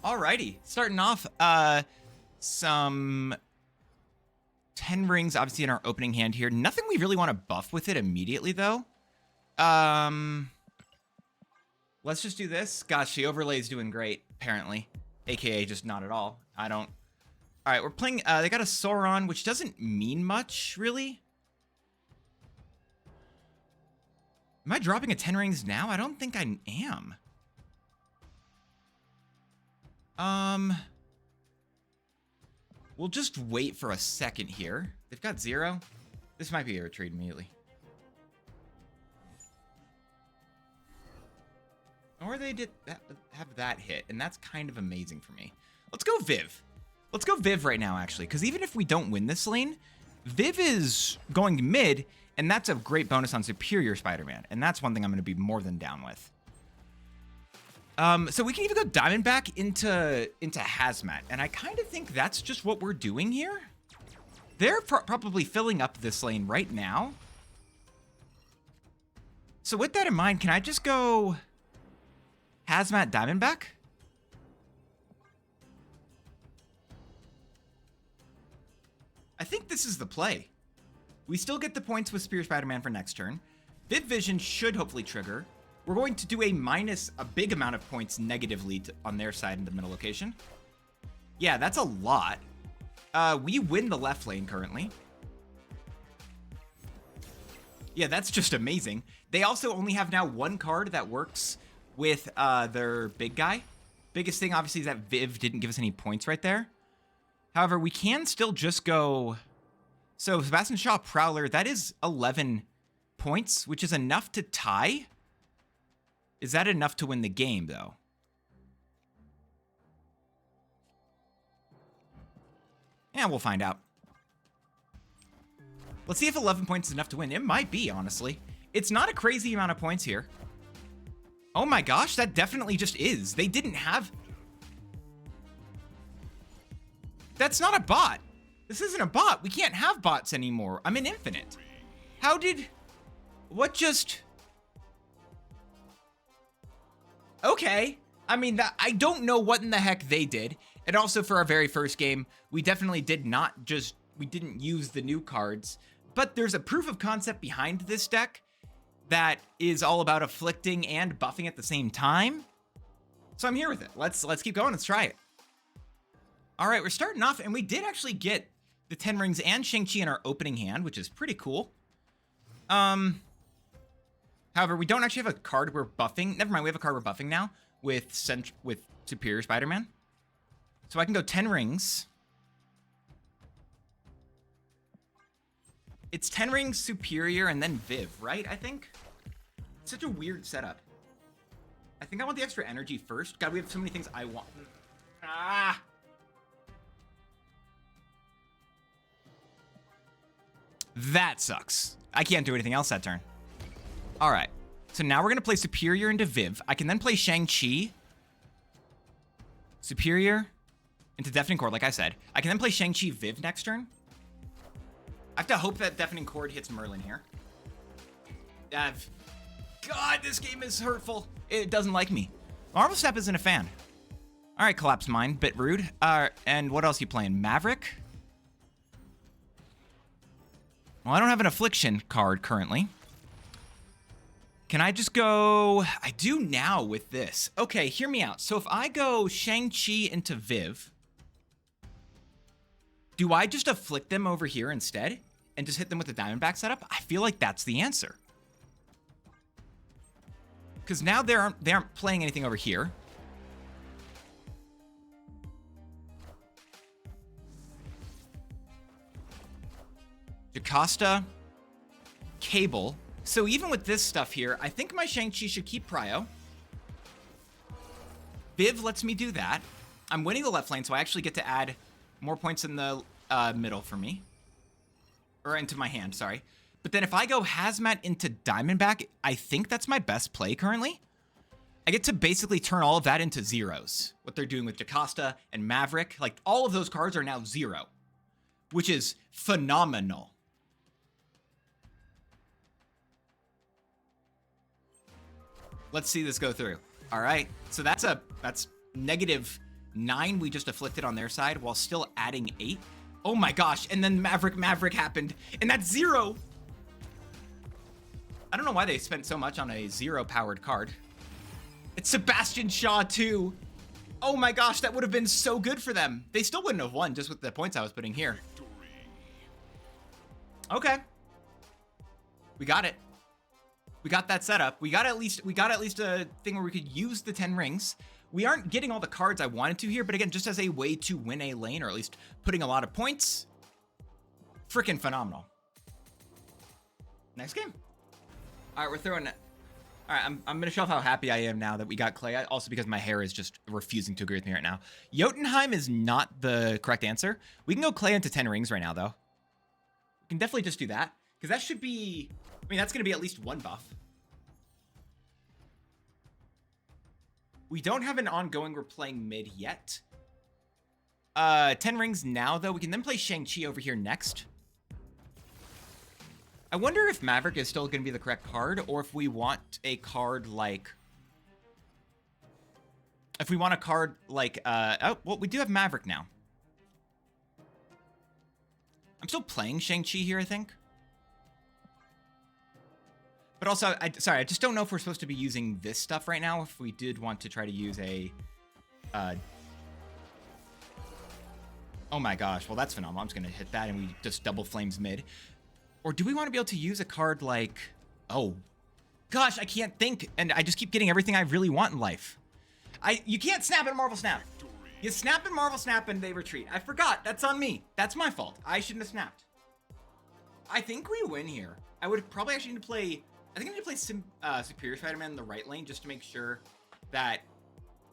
Alrighty, starting off, some 10 rings, obviously in our opening hand here. Nothing we really want to buff with it immediately, though. Let's just do this. Gosh, the overlay is doing great, apparently. AKA just not at all. I don't... Alright, we're playing... they got a Sauron, which doesn't mean much, really. Am I dropping a 10 rings now? I don't think I am. We'll just wait for a second here. They've got 0. This might be a retreat immediately. Or they did have that hit, and that's kind of amazing for me. Let's go Viv. Let's go Viv right now, actually, because even if we don't win this lane, Viv is going mid, and that's a great bonus on Superior Spider-Man, and that's one thing I'm going to be more than down with. So we can even go Diamondback into Hazmat, and I kind of think that's just what we're doing here. They're probably filling up this lane right now. So with that in mind, can I just go Hazmat Diamondback? I think this is the play. We still get the points with Spear Spider-Man for next turn. Viv Vision should hopefully trigger. We're going to do a big amount of points negatively on their side in the middle location. Yeah, that's a lot. We win the left lane currently. Yeah, that's just amazing. They also only have now one card that works with their big guy. Biggest thing, obviously, is that Viv didn't give us any points right there. However, we can still just go... So, Sebastian Shaw Prowler, that is 11 points, which is enough to tie. Is that enough to win the game, though? Yeah, we'll find out. Let's see if 11 points is enough to win. It might be, honestly. It's not a crazy amount of points here. Oh my gosh, that definitely just is. They didn't have... That's not a bot. This isn't a bot. We can't have bots anymore. I'm in Infinite. How did... What just... Okay. I mean, I don't know what in the heck they did. And also for our very first game, we definitely did not just... We didn't use the new cards. But there's a proof of concept behind this deck that is all about afflicting and buffing at the same time. So I'm here with it. Let's keep going. Let's try it. All right, we're starting off, and we did actually get the 10 rings and Shang-Chi in our opening hand, which is pretty cool. However, we don't actually have a card we're buffing. Never mind, we have a card we're buffing now with Superior Spider-Man. So I can go 10 rings. It's 10 rings, Superior, and then Viv, right? I think. It's such a weird setup. I think I want the extra energy first. God, we have so many things I want. Ah! That sucks. I can't do anything else that turn. All right. So now we're going to play Superior into Viv. I can then play Shang-Chi. Superior into Deafening Chord, like I said. I can then play Shang-Chi Viv next turn. I have to hope that Deafening Chord hits Merlin here. God, this game is hurtful. It doesn't like me. Marvel Snap isn't a fan. All right, Collapse Mine. Bit rude. And what else are you playing? Maverick? Well, I don't have an Affliction card currently. Can I just go... I do now with this. Okay, hear me out. So if I go Shang-Chi into Viv, do I just afflict them over here instead and just hit them with the Diamondback setup? I feel like that's the answer. Because now they aren't playing anything over here. Jocasta, Cable. So even with this stuff here, I think my Shang-Chi should keep Prio. Viv lets me do that. I'm winning the left lane, so I actually get to add more points in the middle for me. Or into my hand, sorry. But then if I go Hazmat into Diamondback, I think that's my best play currently. I get to basically turn all of that into zeros. What they're doing with Jocasta and Maverick. Like, all of those cards are now 0. Which is phenomenal. Let's see this go through. All right, so that's negative 9 we just afflicted on their side while still adding 8. Oh my gosh, and then Maverick happened, and that's 0. I don't know why they spent so much on a 0 powered card. It's Sebastian Shaw too. Oh my gosh, that would have been so good for them. They still wouldn't have won just with the points I was putting here. Okay. We got it. We got that set up. We got at least a thing where we could use the 10 rings. We aren't getting all the cards I wanted to here, but again, just as a way to win a lane, or at least putting a lot of points. Freaking phenomenal. Next game. All right, we're throwing it. All right, I'm gonna show off how happy I am now that we got Clay. Also because my hair is just refusing to agree with me right now. Jotunheim is not the correct answer. We can go Clay into 10 rings right now, though. We can definitely just do that, because that should be, I mean, that's gonna be at least 1 buff. We don't have an ongoing we're playing mid yet. 10 rings now, though. We can then play Shang-Chi over here next. I wonder if Maverick is still going to be the correct card, or if we want a card like... If we want a card like... oh, well, we do have Maverick now. I'm still playing Shang-Chi here, I think. But also, sorry, I just don't know if we're supposed to be using this stuff right now. If we did want to try to use a... oh my gosh, well that's phenomenal. I'm just going to hit that and we just double flames mid. Or do we want to be able to use a card like... Oh, gosh, I can't think. And I just keep getting everything I really want in life. You can't snap and Marvel Snap. You snap and Marvel Snap and they retreat. I forgot. That's on me. That's my fault. I shouldn't have snapped. I think we win here. I would probably actually need to play... I think I need to play Superior Spider-Man in the right lane just to make sure that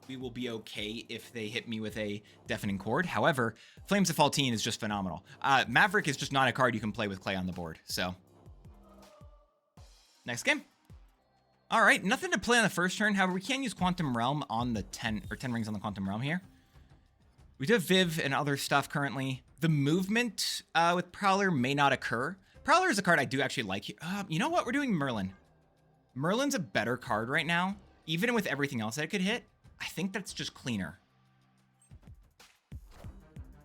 we will be okay if they hit me with a deafening chord. However, Flames of Faltine is just phenomenal. Maverick is just not a card you can play with Clay on the board, so. Next game. All right, nothing to play on the first turn. However, we can use Quantum Realm on the 10 rings on the Quantum Realm here. We do have Viv and other stuff currently. The movement with Prowler may not occur. Prowler is a card I do actually like. You know what? We're doing Merlin. Merlin's a better card right now. Even with everything else that it could hit, I think that's just cleaner.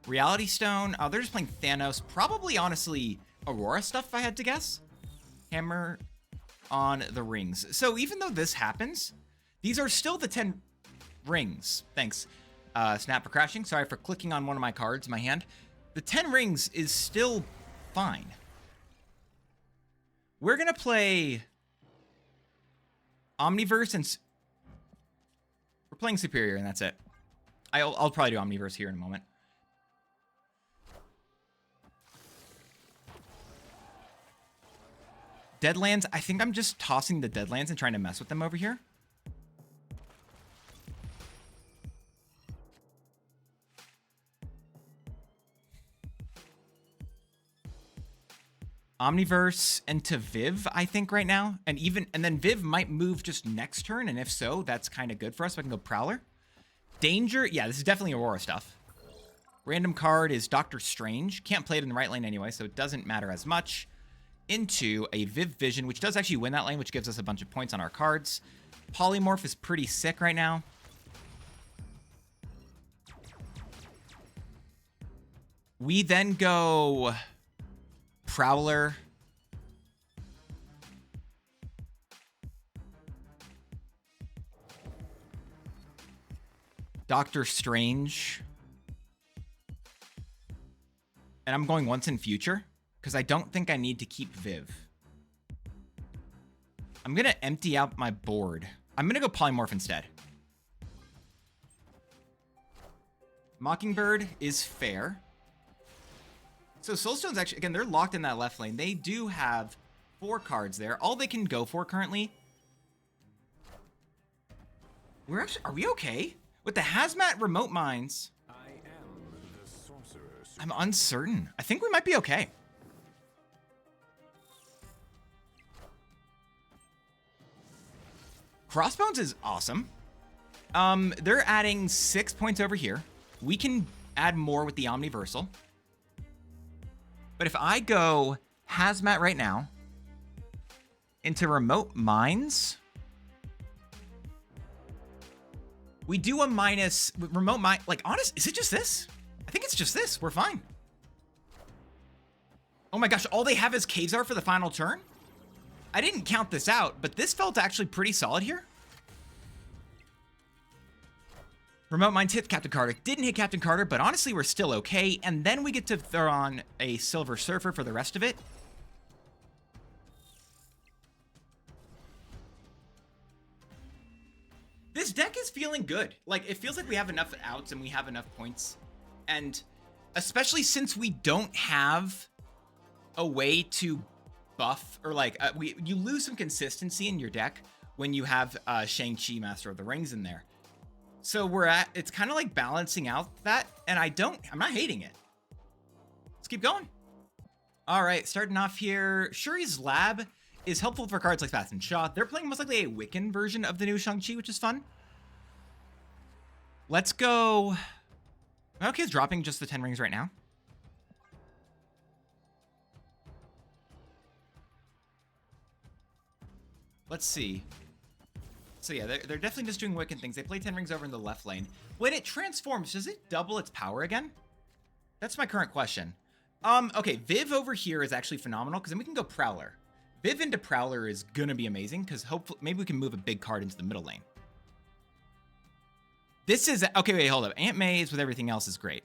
Reality Stone. Oh, they're just playing Thanos. Probably, honestly, Aurora stuff, if I had to guess. Hammer on the rings. So even though this happens, these are still the 10 rings. Thanks, Snap, for crashing. Sorry for clicking on one of my cards in my hand. The 10 rings is still fine. We're going to play Omniverse and... We're playing Superior, and that's it. I'll probably do Omniverse here in a moment. Deadlands, I think I'm just tossing the Deadlands and trying to mess with them over here. Omniverse into Viv, I think, right now. And then Viv might move just next turn, and if so, that's kind of good for us. So I can go Prowler. Danger, yeah, this is definitely Aurora stuff. Random card is Doctor Strange. Can't play it in the right lane anyway, so it doesn't matter as much. Into a Viv Vision, which does actually win that lane, which gives us a bunch of points on our cards. Polymorph is pretty sick right now. We then go Prowler. Doctor Strange. And I'm going once in future, because I don't think I need to keep Viv. I'm going to empty out my board. I'm going to go Polymorph instead. Mockingbird is fair. So Soulstone's actually, again, they're locked in that left lane. They do have 4 cards there. All they can go for currently. Are we okay? With the Hazmat Remote Mines, I'm uncertain. I think we might be okay. Crossbones is awesome. They're adding 6 points over here. We can add more with the Omniversal. But if I go Hazmat right now into Remote Mines, We do a minus remote mind. Like, honest, is it just this? I think it's just this. We're fine. Oh my gosh, all they have is Caves Art for the final turn? I didn't count this out, but this felt actually pretty solid here. Remote Minds hit Captain Carter. Didn't hit Captain Carter, but honestly, we're still okay. And then we get to throw on a Silver Surfer for the rest of it. This deck is feeling good. Like, it feels like we have enough outs and we have enough points. And especially since we don't have a way to buff, or like, you lose some consistency in your deck when you have Shang-Chi, Master of the Rings in there. So it's kind of like balancing out that, and I'm not hating it. Let's keep going. All right, starting off here, Shuri's Lab is helpful for cards like Fast and Shaw. They're playing most likely a Wiccan version of the new Shang-Chi, which is fun. Let's go. Okay, it's dropping just the 10 rings right now. Let's see. So yeah, they're definitely just doing Wiccan things. They play 10 rings over in the left lane. When it transforms, does it double its power again? That's my current question. Okay, Viv over here is actually phenomenal, because then we can go Prowler. Viv into Prowler is gonna be amazing, because hopefully maybe we can move a big card into the middle lane. This is, okay, wait, hold up. Aunt May's with everything else is great.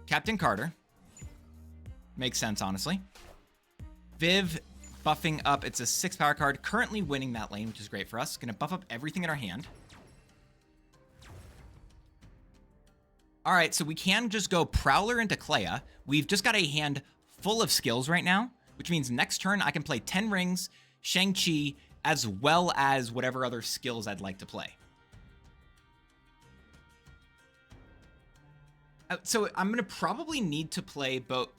Captain Carter. Makes sense, honestly. Viv buffing up. It's a 6 power card, currently winning that lane, which is great for us. Gonna buff up everything in our hand. All right, so we can just go Prowler into Clea. We've just got a hand full of skills right now, which means next turn I can play 10 rings, Shang-Chi, as well as whatever other skills I'd like to play. So I'm gonna probably need to play both.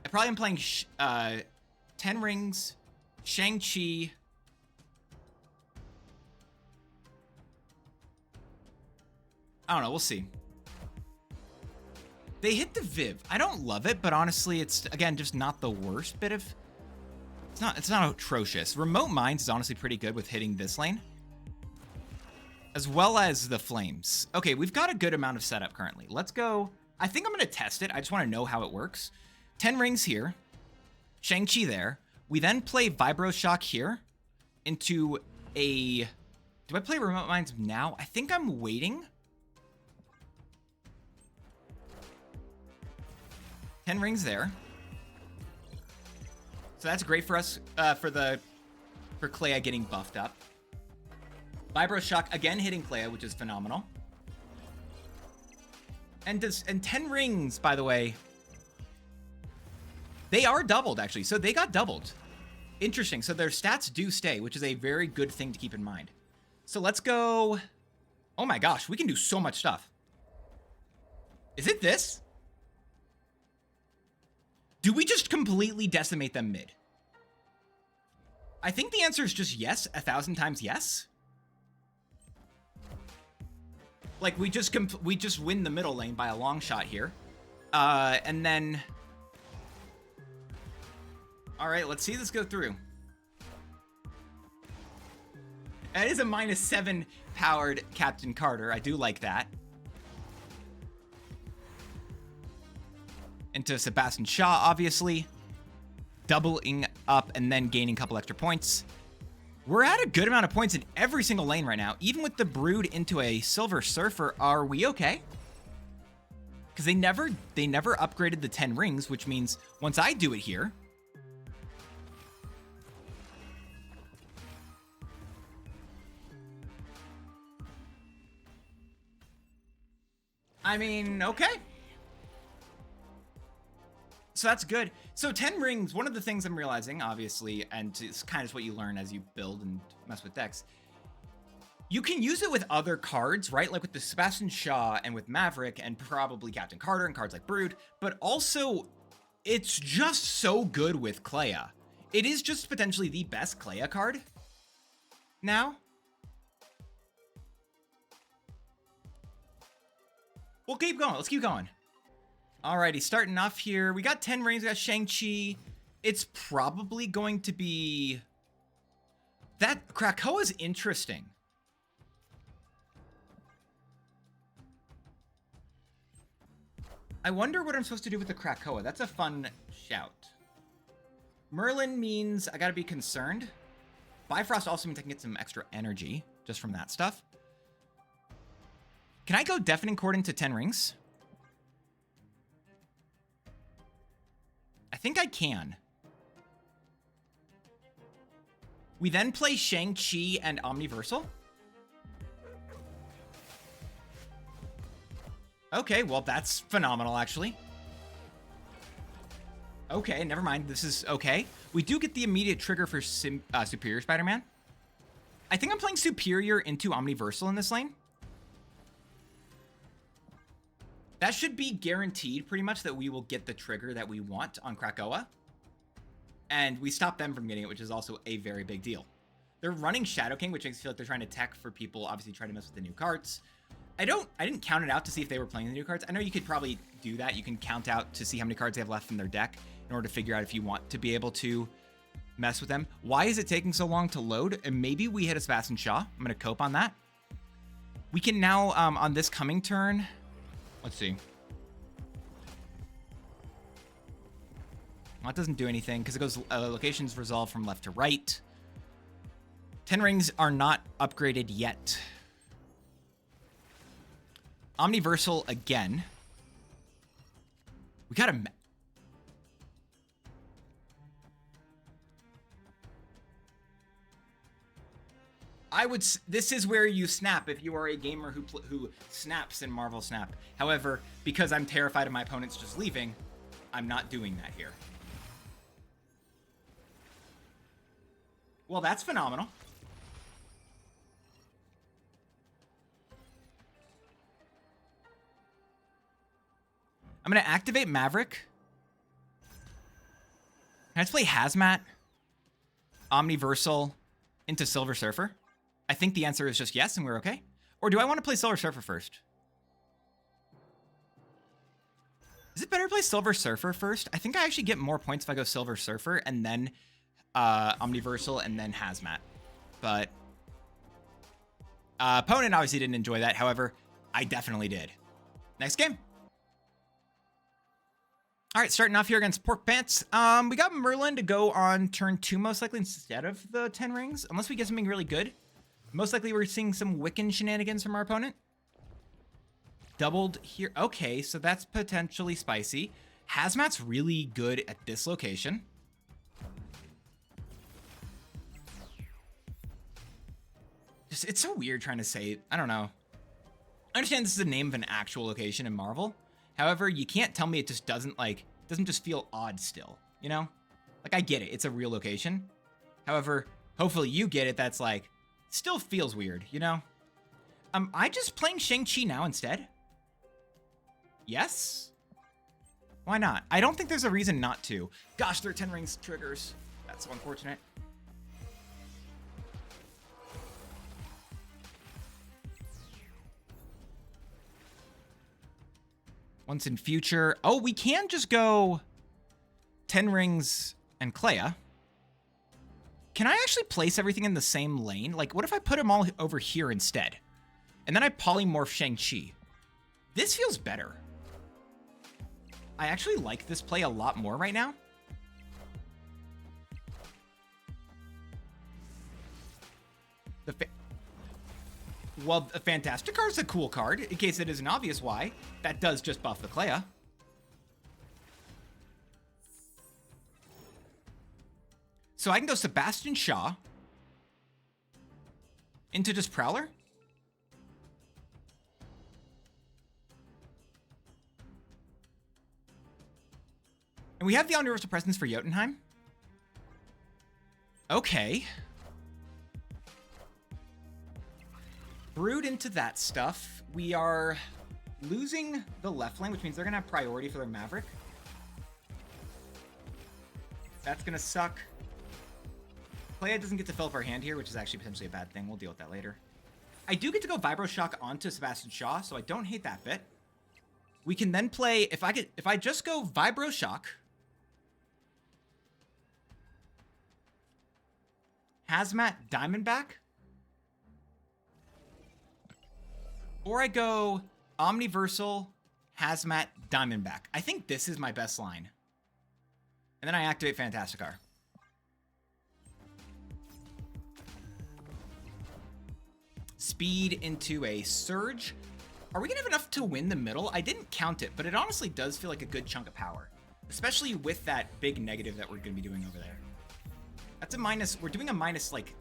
I probably am playing 10 rings, Shang-Chi. I don't know, we'll see. They hit the Viv. I don't love it, but honestly, it's, again, just not the worst bit of... It's not atrocious. Remote Minds is honestly pretty good with hitting this lane, as well as the Flames. Okay, we've got a good amount of setup currently. Let's go. I think I'm going to test it. I just want to know how it works. 10 rings here. Shang-Chi there. We then play Vibro Shock here into a... Do I play Remote Minds now? I think I'm waiting. 10 rings there. So that's great for us, for Clea getting buffed up. Vibro Shock again hitting Clea, which is phenomenal. And 10 rings, by the way, they are doubled actually. So they got doubled. Interesting. So their stats do stay, which is a very good thing to keep in mind. So let's go. Oh my gosh, we can do so much stuff. Is it this? Do we just completely decimate them mid? I think the answer is just yes, 1,000 times yes. Like we just win the middle lane by a long shot here. And then... All right, let's see this go through. That is a -7 powered Captain Carter. I do like that. Into Sebastian Shaw, obviously. Doubling up and then gaining a couple extra points. We're at a good amount of points in every single lane right now. Even with the Brood into a Silver Surfer, are we okay? Because they never upgraded the 10 rings, which means once I do it here... I mean, okay. So that's good. So 10 rings, one of the things I'm realizing, obviously, and it's kind of what you learn as you build and mess with decks, you can use it with other cards, right? Like with the Sebastian Shaw and with Maverick and probably Captain Carter and cards like Brood, but also it's just so good with Clea. It is just potentially the best Clea card now. We'll keep going. Let's keep going. Alrighty, starting off here. We got 10 rings. We got Shang-Chi. It's probably going to be... That Krakoa's interesting. I wonder what I'm supposed to do with the Krakoa. That's a fun shout. Merlin means I gotta be concerned. Bifrost also means I can get some extra energy just from that stuff. Can I go Deafening Chord into 10 rings? I think I can. We then play Shang-Chi and Omniversal. Okay, well, that's phenomenal, actually. Okay, never mind. This is okay. We do get the immediate trigger for Superior Spider-Man. I think I'm playing Superior into Omniversal in this lane. That should be guaranteed, pretty much, that we will get the trigger that we want on Krakoa. And we stop them from getting it, which is also a very big deal. They're running Shadow King, which makes me feel like they're trying to tech for people, obviously trying to mess with the new cards. I didn't count it out to see if they were playing the new cards. I know you could probably do that. You can count out to see how many cards they have left in their deck in order to figure out if you want to be able to mess with them. Why is it taking so long to load? And maybe we hit a Sebastian Shaw. I'm going to cope on that. We can now, on this coming turn, let's see. Well, it doesn't do anything because it goes locations resolve from left to right. 10 rings are not upgraded yet. Omniversal again. We got a... This is where you snap if you are a gamer who snaps in Marvel Snap. However, because I'm terrified of my opponents just leaving, I'm not doing that here. Well, that's phenomenal. I'm going to activate Maverick. Can I just play Hazmat, Omniversal into Silver Surfer? I think the answer is just yes, and we're okay. Or do I want to play Silver Surfer first? Is it better to play Silver Surfer first? I think I actually get more points if I go Silver Surfer and then Omniversal and then Hazmat. But opponent obviously didn't enjoy that. However, I definitely did. Next game. All right, starting off here against Pork Pants. We got Merlin to go on turn 2 most likely instead of the 10 rings, unless we get something really good. Most likely we're seeing some Wiccan shenanigans from our opponent. Doubled here. Okay, so that's potentially spicy. Hazmat's really good at this location. It's so weird trying to say it. I don't know. I understand this is the name of an actual location in Marvel. However, you can't tell me it just doesn't just feel odd still, you know? Like, I get it. It's a real location. However, hopefully you get it. That's like, still feels weird, you know? I just playing Shang-Chi now instead? Yes? Why not? I don't think there's a reason not to. Gosh, there are 10 rings triggers. That's so unfortunate. Once in future. Oh, we can just go 10 rings and Clea. Can I actually place everything in the same lane? Like, what if I put them all over here instead? And then I polymorph Shang-Chi. This feels better. I actually like this play a lot more right now. Well, a Fantastic card is a cool card, in case it isn't obvious why. That does just buff the Clea. So I can go Sebastian Shaw into just Prowler. And we have the Universal Presence for Jotunheim. Okay. Brood into that stuff. We are losing the left lane, which means they're going to have priority for their Maverick. That's going to suck. Clea doesn't get to fill up our hand here, which is actually potentially a bad thing. We'll deal with that later. I do get to go Vibro Shock onto Sebastian Shaw, so I don't hate that bit. We can then play, if I just go Vibro Shock Hazmat Diamondback. Or I go Omniversal Hazmat Diamondback. I think this is my best line. And then I activate Fantasticar. Speed into a Surge. Are we gonna have enough to win the middle? I didn't count it, but it honestly does feel like a good chunk of power. Especially with that big negative that we're gonna be doing over there. That's a minus, we're doing a minus like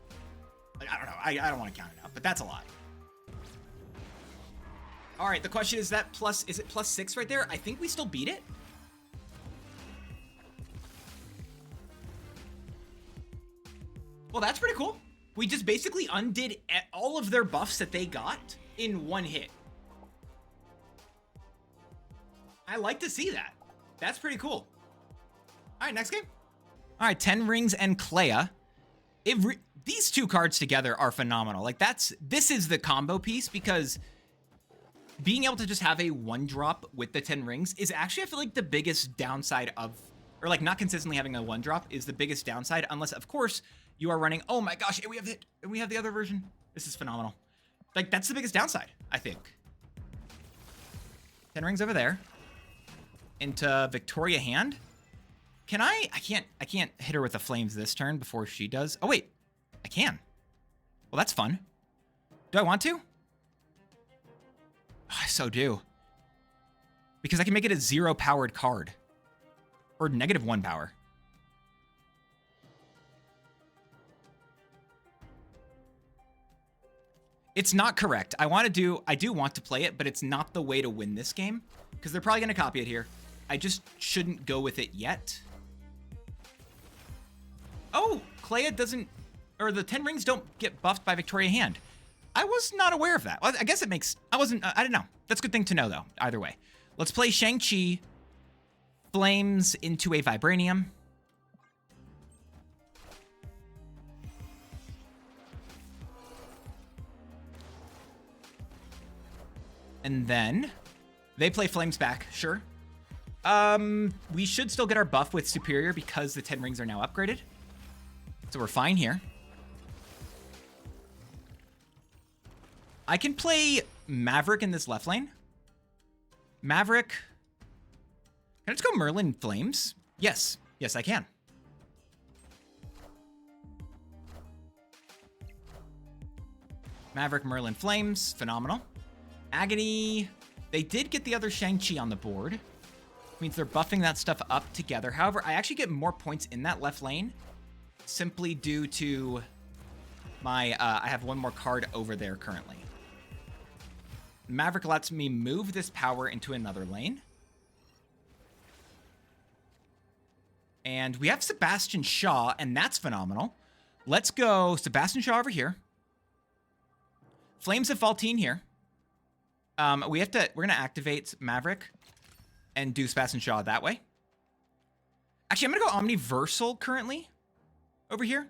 I don't know, I don't want to count it out, but that's a lot. All right, the question is that is it +6 right there? I think we still beat it. Well, that's pretty cool. We just basically undid all of their buffs that they got in one hit. I like to see that. That's pretty cool. All right, next game. All right, 10 Rings and Clea. These two cards together are phenomenal. Like this is the combo piece, because being able to just have a 1-drop with the 10 Rings is actually, I feel like, the biggest downside of, or like not consistently having a 1-drop is the biggest downside, unless of course you are running, oh my gosh, and we have the other version. This is phenomenal. Like that's the biggest downside, I think. 10 Rings over there. Into Victoria hand. Can I can't hit her with the flames this turn before she does. Oh wait, I can. Well, that's fun. Do I want to? Oh, I so do. Because I can make it a 0 powered card. Or -1 power. It's not correct. I do want to play it, but it's not the way to win this game. Because they're probably going to copy it here. I just shouldn't go with it yet. Oh, Clea doesn't, or the 10 Rings don't get buffed by Victoria Hand. I was not aware of that. Well, I guess it makes, I don't know. That's a good thing to know though, either way. Let's play Shang-Chi, Flames into a Vibranium. And then they play Flames back, sure. We should still get our buff with Superior because the 10 Rings are now upgraded. So we're fine here. I can play Maverick in this left lane. Maverick. Can I just go Merlin Flames? Yes. Yes, I can. Maverick, Merlin Flames. Phenomenal. Agony. They did get the other Shang-Chi on the board. Means they're buffing that stuff up together. However, I actually get more points in that left lane simply due to my, I have one more card over there currently. Maverick lets me move this power into another lane. And we have Sebastian Shaw, and that's phenomenal. Let's go Sebastian Shaw over here. Flames of Faltine here. We're going to activate Maverick and do Sebastian Shaw that way. Actually, I'm going to go Omniversal currently over here.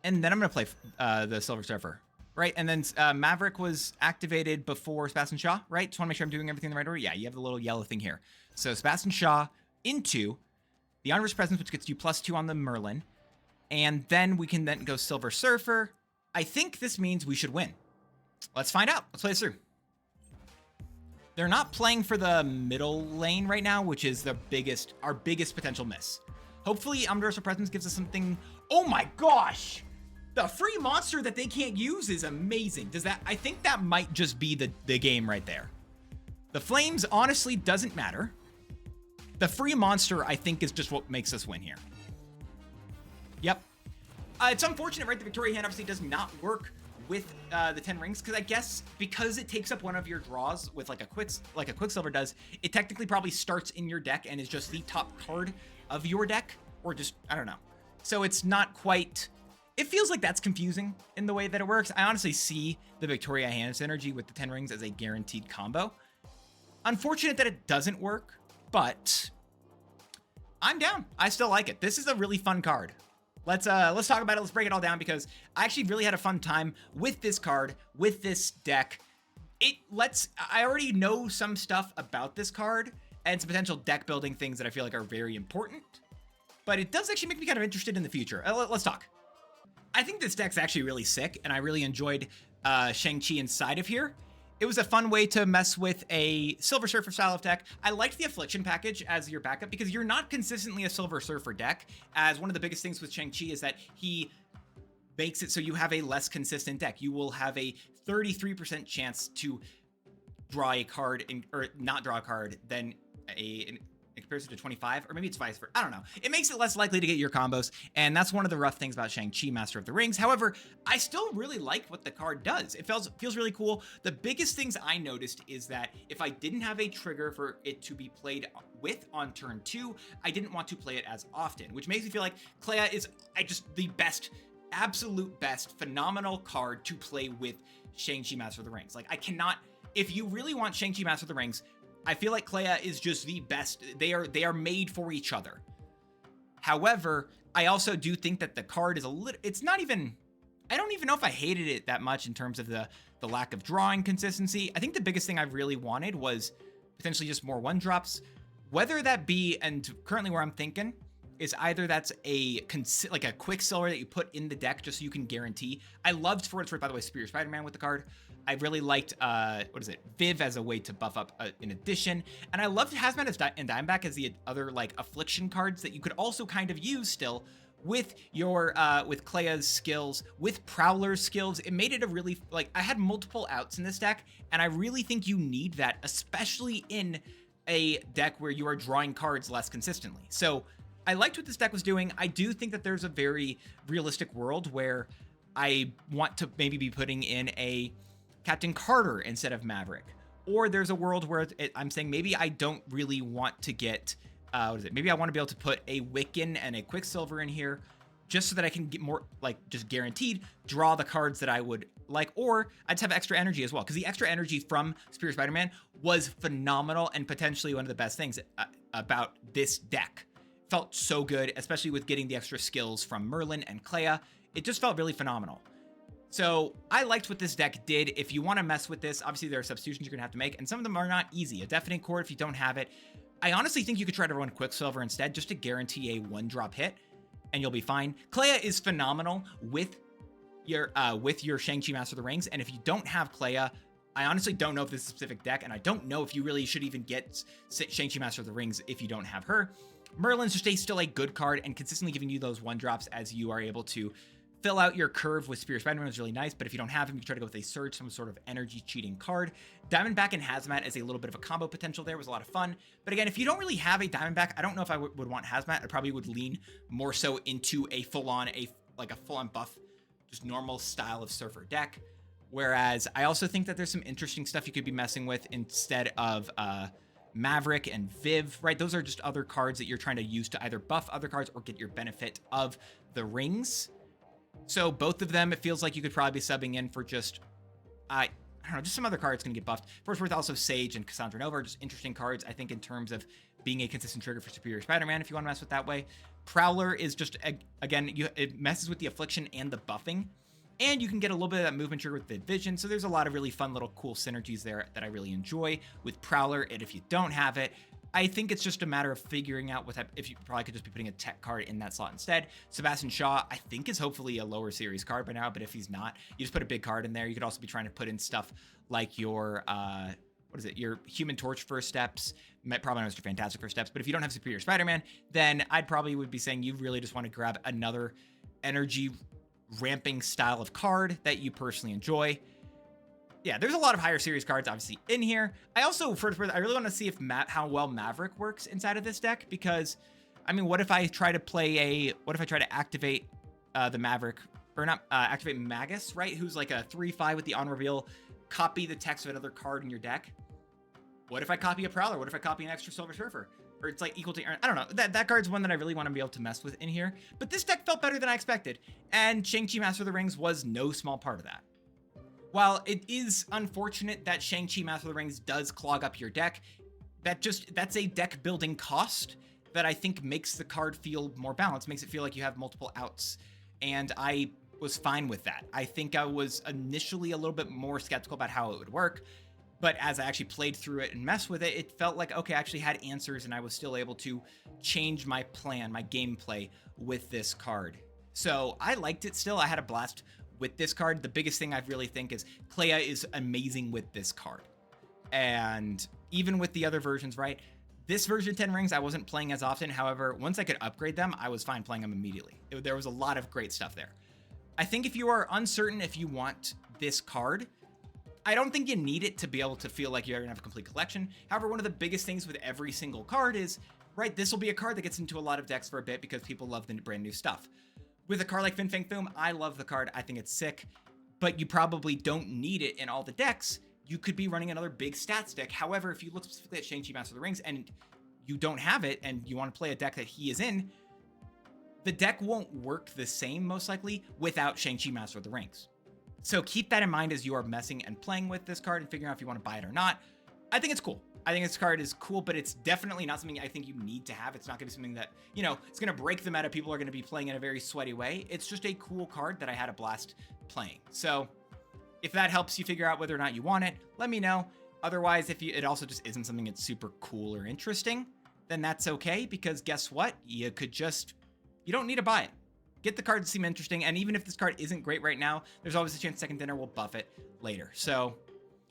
And then I'm going to play the Silver Surfer, right? And then Maverick was activated before Sebastian Shaw, right? Just want to make sure I'm doing everything in the right order. Yeah, you have the little yellow thing here. So Sebastian Shaw into the Honor's Presence, which gets you +2 on the Merlin. And then we can then go Silver Surfer. I think this means we should win. Let's find out. Let's play this through. They're not playing for the middle lane right now, which is our biggest potential miss. Hopefully, Omniversal Presence gives us something. Oh my gosh! The free monster that they can't use is amazing. I think that might just be the game right there. The Flames honestly doesn't matter. The free monster, I think, is just what makes us win here. Yep. It's unfortunate, right? The Victoria Hand obviously does not work with the 10 Rings, because I guess because it takes up one of your draws with like a Quicksilver does, it technically probably starts in your deck and is just the top card of your deck, or just, I don't know. So it's not quite, it feels like that's confusing in the way that it works. I honestly see the Victoria Hand synergy with the 10 Rings as a guaranteed combo. Unfortunate that it doesn't work, but I'm down. I still like it. This is a really fun card. Let's talk about it. Let's break it all down, because I actually really had a fun time with this card, with this deck. I already know some stuff about this card and some potential deck building things that I feel like are very important. but it does actually make me kind of interested in the future. Let's talk. I think this deck's actually really sick, and I really enjoyed Shang-Chi inside of here. It was a fun way to mess with a Silver Surfer style of deck. I liked the Affliction package as your backup because you're not consistently a Silver Surfer deck, as one of the biggest things with Shang-Chi is that he makes it so you have a less consistent deck. You will have a 33% chance to draw a card, or not draw a card, than in comparison to 25, or maybe it's vice versa. I don't know. It makes it less likely to get your combos, and that's one of the rough things about Shang-Chi Master of the Rings. However, I still really like what the card does. It feels really cool. The biggest things I noticed is that if I didn't have a trigger for it to be played with on turn 2, I didn't want to play it as often, which makes me feel like Clea is the best, absolute best, phenomenal card to play with Shang-Chi Master of the Rings. Like, I cannot, if you really want Shang-Chi Master of the Rings, I feel like Clea is just the best. They are made for each other. However, I also do think that the card is it's not even, I don't even know if I hated it that much in terms of the lack of drawing consistency. I think the biggest thing I really wanted was potentially just more 1-drops, whether that be, and currently where I'm thinking is either that's like a Quicksilver that you put in the deck just so you can guarantee. I loved, for what it's worth, by the way, Superior Spider-Man with the card. I really liked, Viv as a way to buff up in addition. And I loved Hazmat and Diamondback as the other, like, Affliction cards that you could also kind of use still with your, with Clea's skills, with Prowler's skills. It made it a really, like, I had multiple outs in this deck, and I really think you need that, especially in a deck where you are drawing cards less consistently. So I liked what this deck was doing. I do think that there's a very realistic world where I want to maybe be putting in a Captain Carter instead of Maverick. Or there's a world where I'm saying maybe I don't really want to get, maybe I want to be able to put a Wiccan and a Quicksilver in here just so that I can get more, like, just guaranteed draw the cards that I would like, or I just have extra energy as well. Because the extra energy from Superior Spider-Man was phenomenal and potentially one of the best things about this deck. Felt so good, especially with getting the extra skills from Merlin and Clea. It just felt really phenomenal. So I liked what this deck did. If you want to mess with this, obviously there are substitutions you're going to have to make, and some of them are not easy. A Deafening Chord, if you don't have it. I honestly think you could try to run Quicksilver instead, just to guarantee a 1-drop hit, and you'll be fine. Clea is phenomenal with your Shang-Chi Master of the Rings, and if you don't have Clea, I honestly don't know if this is a specific deck, and I don't know if you really should even get Shang-Chi Master of the Rings if you don't have her. Merlin's just still a good card, and consistently giving you those 1-drops as you are able to fill out your curve with Superior Spider-Man is really nice, but if you don't have him, you can try to go with a Surge, some sort of energy cheating card. Diamondback and Hazmat as a little bit of a combo potential there was a lot of fun. But again, if you don't really have a Diamondback, I don't know if I would want Hazmat. I probably would lean more so into a full-on buff, just normal style of Surfer deck. Whereas I also think that there's some interesting stuff you could be messing with instead of Maverick and Viv, right? Those are just other cards that you're trying to use to either buff other cards or get your benefit of the rings. So both of them, it feels like you could probably be subbing in for just, I don't know, just some other cards going to get buffed. First worth, also Sage and Cassandra Nova are just interesting cards, I think, in terms of being a consistent trigger for Superior Spider-Man, if you want to mess with that way. Prowler is just, again, it messes with the Affliction and the buffing. And you can get a little bit of that movement trigger with Vid Vision. So there's a lot of really fun little cool synergies there that I really enjoy with Prowler. And if you don't have it, I think it's just a matter of figuring out what type, if you probably could just be putting a tech card in that slot instead. Sebastian Shaw, I think, is hopefully a lower series card by now, but if he's not, you just put a big card in there. You could also be trying to put in stuff like your, your Human Torch first steps, probably not Mr. Fantastic first steps, but if you don't have Superior Spider-Man, then I'd probably would be saying you really just want to grab another energy ramping style of card that you personally enjoy. Yeah, there's a lot of higher series cards obviously in here. I also, I really want to see if how well Maverick works inside of this deck, because, I mean, what if I try to activate the Maverick, or not, activate Magus, right? Who's like a 3/5 with the on reveal, copy the text of another card in your deck. What if I copy a Prowler? What if I copy an extra Silver Surfer? Or it's like equal to, I don't know. That card's one that I really want to be able to mess with in here. But this deck felt better than I expected, and Shang-Chi Master of the Rings was no small part of that. While it is unfortunate that Shang-Chi Master of the Rings does clog up your deck, that's a deck building cost that I think makes the card feel more balanced, makes it feel like you have multiple outs. And I was fine with that. I think I was initially a little bit more skeptical about how it would work, But as I actually played through it and messed with it, it felt like, okay, I actually had answers and I was still able to change my plan, my gameplay with this card. So I liked it still. I had a blast with this card. The biggest thing I really think is Clea is amazing with this card. And even with the other versions, right? This version 10 rings, I wasn't playing as often. However, once I could upgrade them, I was fine playing them immediately. There was a lot of great stuff there. I think if you are uncertain if you want this card, I don't think you need it to be able to feel like you're gonna have a complete collection. However, one of the biggest things with every single card is, right, this will be a card that gets into a lot of decks for a bit because people love the brand new stuff. With a card like Fin Fang Foom, I love the card. I think it's sick, but you probably don't need it in all the decks. You could be running another big stats deck. However, if you look specifically at Shang-Chi Master of the Rings and you don't have it and you want to play a deck that he is in, the deck won't work the same, most likely, without Shang-Chi Master of the Rings. So keep that in mind as you are messing and playing with this card and figuring out if you want to buy it or not. I think it's cool. I think this card is cool, but it's definitely not something I think you need to have. It's not going to be something that, you know, it's going to break the meta. People are going to be playing in a very sweaty way. It's just a cool card that I had a blast playing. So if that helps you figure out whether or not you want it, let me know. Otherwise, if it also just isn't something that's super cool or interesting, then that's okay, because guess what? You don't need to buy it. Get the card to seem interesting, and even if this card isn't great right now, there's always a chance Second Dinner will buff it later. So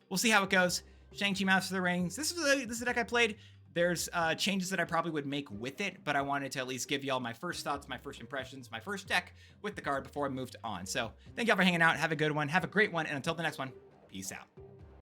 we'll see how it goes. Shang-Chi Master of the Rings. This is a deck I played. There's changes that I probably would make with it, but I wanted to at least give y'all my first thoughts, my first impressions, my first deck with the card before I moved on. So thank y'all for hanging out. Have a good one. Have a great one. And until the next one, peace out.